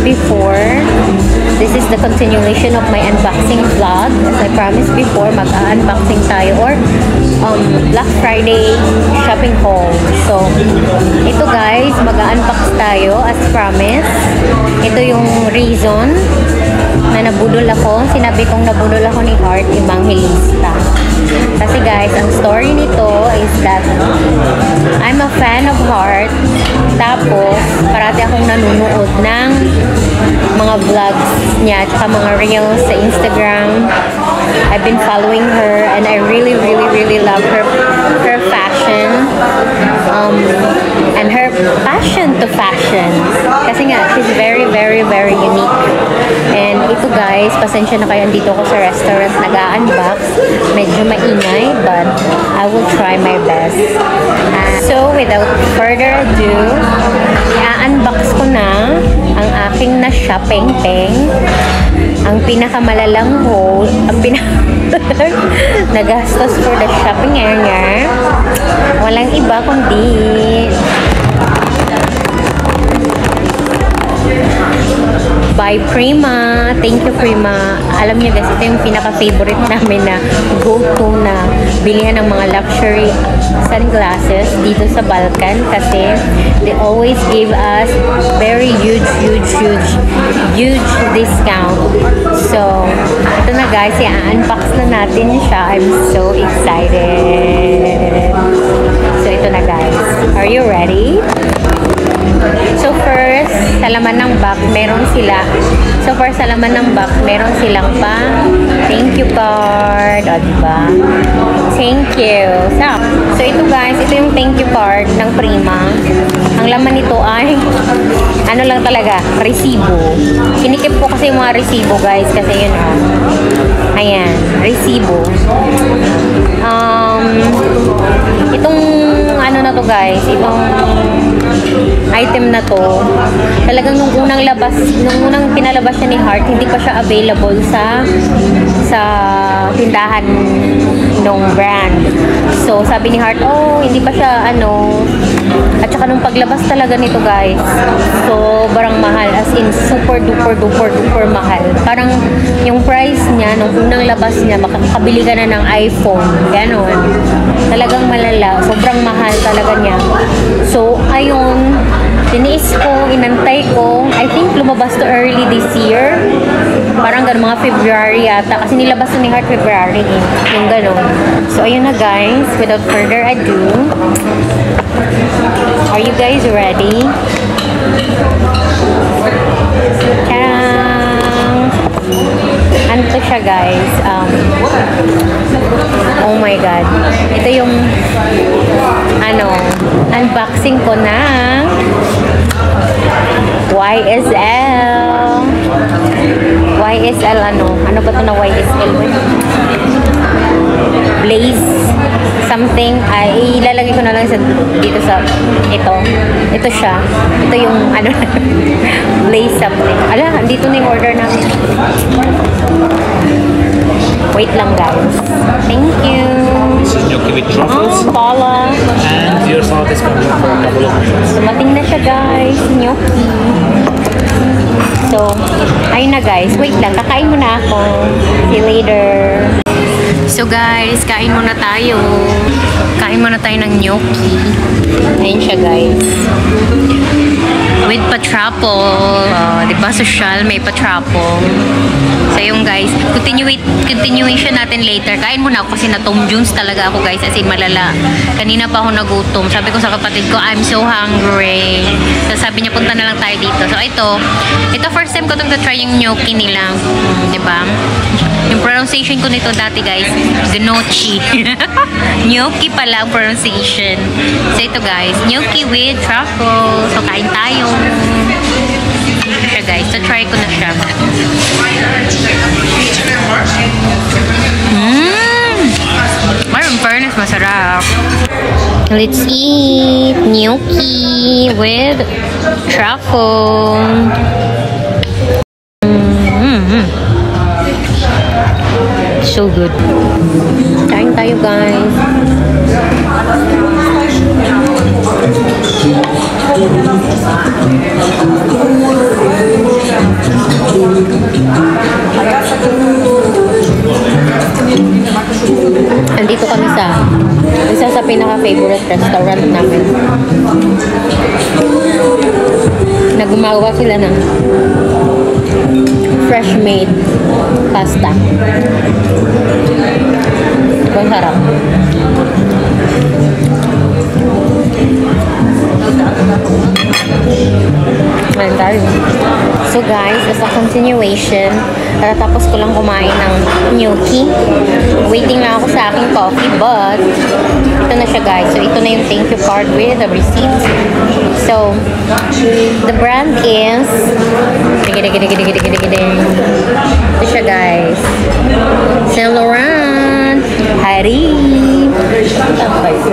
Before, this is the continuation of my unboxing vlog. As I promised before, mag-unboxing tayo or Black Friday shopping haul. So, ito guys, mag-unbox tayo as promised. Ito yung reason na nabudol ako. Sinabi kong nabudol ako ni Heart Evangelista. Kasi guys, ang story nito is that I'm a fan of Heart. Tapos, parati akong nanonood ng mga vlogs niya at mga reels sa Instagram. I've been following her and I really love her fashion and her passion to fashion. Kasi nga, she's very unique. And ito guys, pasensya na kayo, dito ko sa restaurant nag-unbox. Medyo maingay, but I will try my best. So, without further ado, i-unbox ko na ang aking na-shopping peng. Ang pinakamalalang haul, nagastos for the shopping area. Walang iba kundi by Prima. Thank you, Prima. Alam niyo guys, ito yung pinaka-favorite namin na go-to na bilihan ng mga luxury sunglasses dito sa Balkan kasi they always give us very huge discount. So, ito na guys, i-unbox na natin siya. I'm so excited. So, ito na guys. Are you ready? So first, sa laman ng box, meron sila. So first, sa laman ng box, meron silang pa thank you card. O, diba? Thank you. So ito guys, ito yung thank you card ng Prima. Ang laman nito ay ano lang talaga, resibo. Kinikip ko kasi yung mga resibo guys, kasi yun o. Ayan, resibo. Itong ano na to guys, itong item na to, talagang nung unang pinalabas niya ni Heart, hindi pa siya available sa tindahan nung brand. So, sabi ni Heart, oh, hindi pa siya, at saka nung paglabas talaga nito guys, sobrang mahal, as in, super duper mahal. Parang, yung price niya, nung unang labas niya, makakabili ka na ng iPhone, ganon. Talagang malala, sobrang mahal talaga niya. So, ayun, tiniis ko, inantay ko. I think lumabas to early this year. Parang gano'n, mga February yata. Kasi nilabas na ni Heart February. Yung gano'n. So, ayun na guys. Without further ado. Are you guys ready? Tadang! Ano to siya guys? Oh my God. Ito yung unboxing ko ng YSL. YSL ano ba ito na YSL? Blaze something. Ay, ilalagay ko na lang dito sa ito siya. Ito yung Blaze something. Ala, dito na yung order namin. Wait lang guys. Thank you. This is gnocchi with truffles. Paula. And your salt is coming for a couple of minutes. Dumating na siya guys. Gnocchi. So, ayun na guys. Wait lang. Kakain muna ako. See you later. So guys, kain muna tayo. Kain muna tayo ng gnocchi. Ayun siya guys. With pa-truffle. Diba social, may pa-truffle. So yung guys, continuation natin later. Kain muna ako kasi na Tom Jones talaga ako guys. As in malala. Kanina pa ako nagutom. Sabi ko sa kapatid ko, I'm so hungry. So sabi niya, punta na lang tayo dito. So ito first time ko itong try yung gnocchi nila. Diba? Yung pronunciation ko nito dati guys, gnocchi. Gnocchi pala ang pronunciation. So ito guys, gnocchi with truffle. So kain tayo. Ito siya guys. So try ko na siya. Mayroon fairness, masarap. Let's eat gnocchi with truffle. So good. Kain tayo, guys. Andito kami sa isa sa pinaka-favorite restaurant namin. Nagumawa sila ng fresh made pasta. Ang sarap. Ayan tayo. So guys, as a continuation, tapos ko lang kumain ng gnocchi. Waiting na ako sa aking coffee, but ito na siya, guys. So ito na yung thank you card with the receipt. So the brand is ito siya, guys. Saint Laurent. Hari.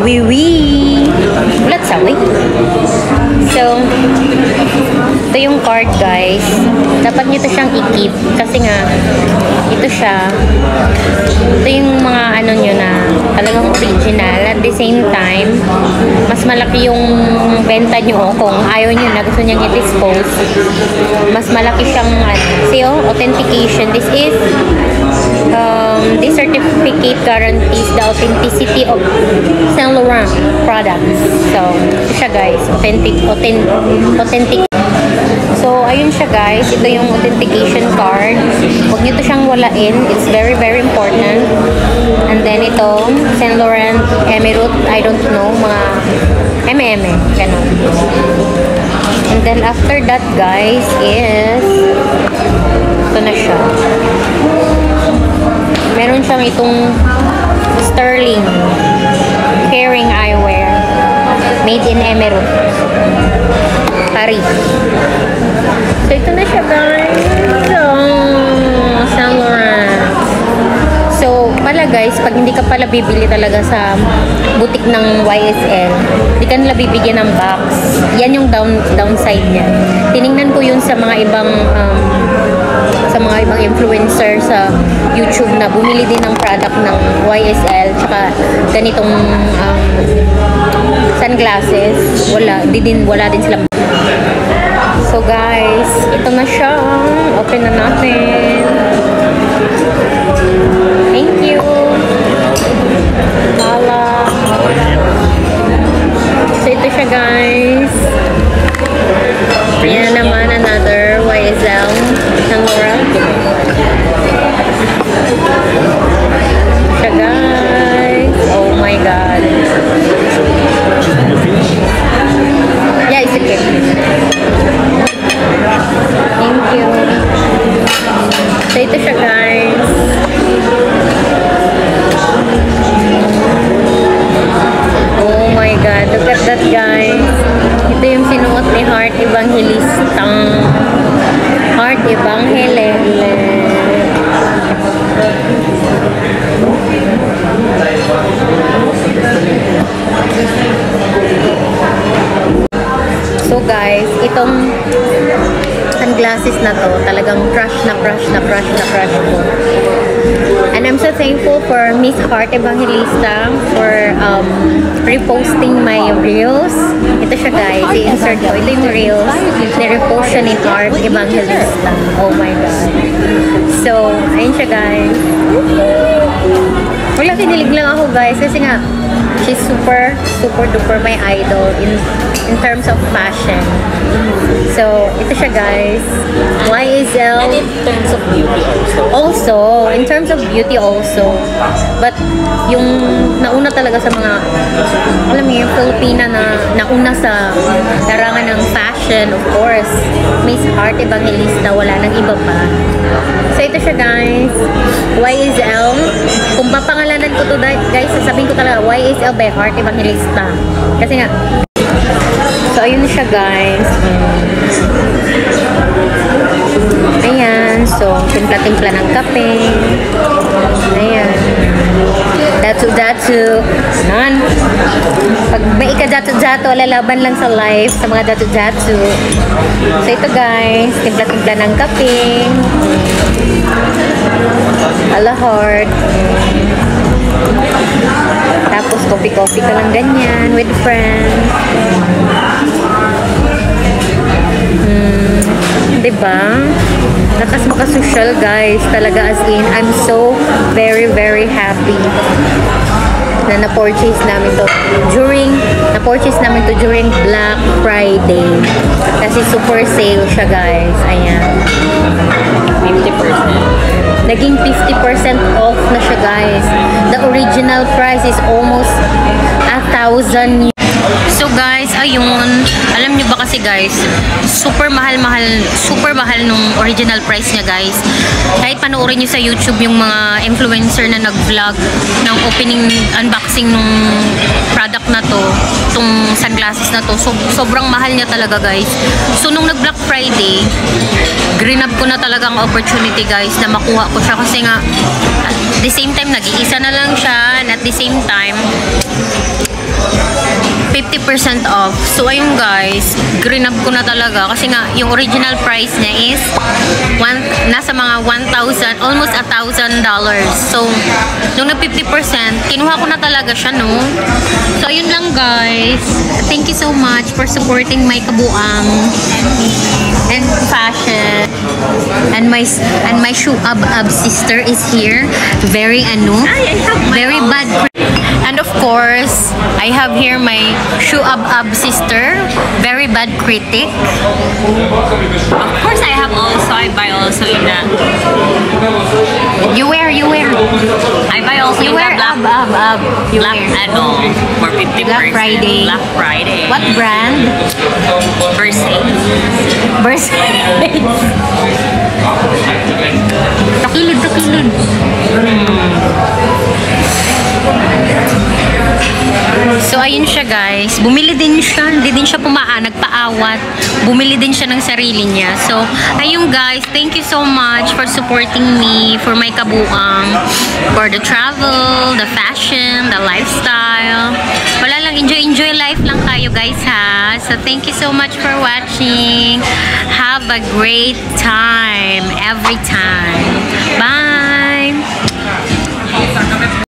Oui, oui. Ulat sawi. So, ito yung card, guys. Dapat nyo ito siyang i-keep. Kasi nga, ito siya. Ito yung mga ano nyo na talagang original. At the same time, mas malaki yung benta nyo kung ayaw nyo na gusto nyang i-dispose. Mas malaki siyang authentication. This is this certificate guarantees the authenticity of Saint Laurent products. So, ito siya, guys. Authentic. So, ayun siya, guys. Ito yung authentication card. Huwag nyo ito siyang walain. It's very, very important. And then, ito, Saint Laurent Emerald. I don't know, mga M&M. Ganun. And then, after that, guys, is ito na siya. Meron siyang itong Sterling Kering Eyewear made in Emerald, Paris. So, ito na siya, guys. Saint Laurent. So, pala, guys, pag hindi ka pala bibili talaga sa butik ng YSL, hindi ka nila bibigyan ng box. Yan yung downside niya. Tiningnan ko yun sa mga ibang influencer sa YouTube na bumili din ng product ng YSL tsaka ganitong sunglasses. Wala din sila. So guys, ito na siya. Open na natin. Thank you. Hala. So ito siya, guys. Yan naman, another YSL Saint Laurent. Siya, guys. Oh my God. Yeah, it's okay. Thank you. So ito siya, guys. Oh my God. Look at that, guys. Ito yung sinuot ni Heart Evangelista. Heart Evangelista. So guys, itong sunglasses na to, talagang crush na crush ko. And I'm so thankful for Miss Heart Evangelista for reposting my reels. Ito siya, guys, i-insert ko. Ito yung reels ni-repost siya ni Heart Evangelista. Oh my God. So, ayun siya, guys. Wala, kinilig lang ako, guys, kasi nga she's super duper my idol in terms of fashion. So, ito siya, guys. YSL. And in terms of beauty also. Also, in terms of beauty also. But, yung nauna talaga sa mga, alam mo yung Filipina na nauna sa larangan ng fashion, of course, Miss Heart Evangelista, wala nang iba pa. So, ito siya, guys. YSL. Kung papangalanan ko to, guys, sasabihin ko talaga, YSL by Heart Evangelista. Kasi nga, so, ayun siya, guys. Ayan. So, timpla-timpla ng kape. Ayan. Datu-datu. Nan. Pag may ika-datu-datu, lalaban lang sa life sa mga datu-datu. So ito guys, timpla-timpla ng kape. Alahort. Tapos coffee-coffee ka lang ganyan with friends. Diba? Lakas makasosyal guys. Talaga as in, I'm so very happy na na-purchase namin to during Black Friday. Kasi super sale siya guys. Ayan. 50%. Naging 50% off na siya guys. The original price is almost 1,000. So guys, ayun, alam nyo ba kasi guys, super mahal nung original price niya guys. Kahit panoorin nyo sa YouTube yung mga influencer na nag-vlog ng opening unboxing nung product na to, itong sunglasses na to, sobrang mahal niya talaga guys. So nung nag-Black Friday, grab ko na talaga ang opportunity guys na makuha ko siya kasi nga at the same time nag-iisa na lang siya and at the same time 50% off. So ayun guys, grab ko na talaga kasi nga yung original price niya is nasa mga 1,000, almost $1,000. So nung na 50%, kinuha ko na talaga siya, no? So ayun lang guys. Thank you so much for supporting my kabuang and fashion. And my shoe ab sister is here. Very very bad. And of course, I have here my shoe ab sister, very bad critic. Of course, I buy also in that. You wear. I buy also You in wear that ab. You Black wear. ano, for 50%. Black Friday. Black Friday. What brand? Versace. Takilid. So ayun siya guys, bumili din siya, hindi din siya nagpaawat, bumili din siya ng sarili niya. So ayun guys, thank you so much for supporting me, for my kabuang, for the travel, the fashion, the lifestyle. Wala lang, enjoy life lang kayo guys ha. So thank you so much for watching. Have a great time every time. Bye!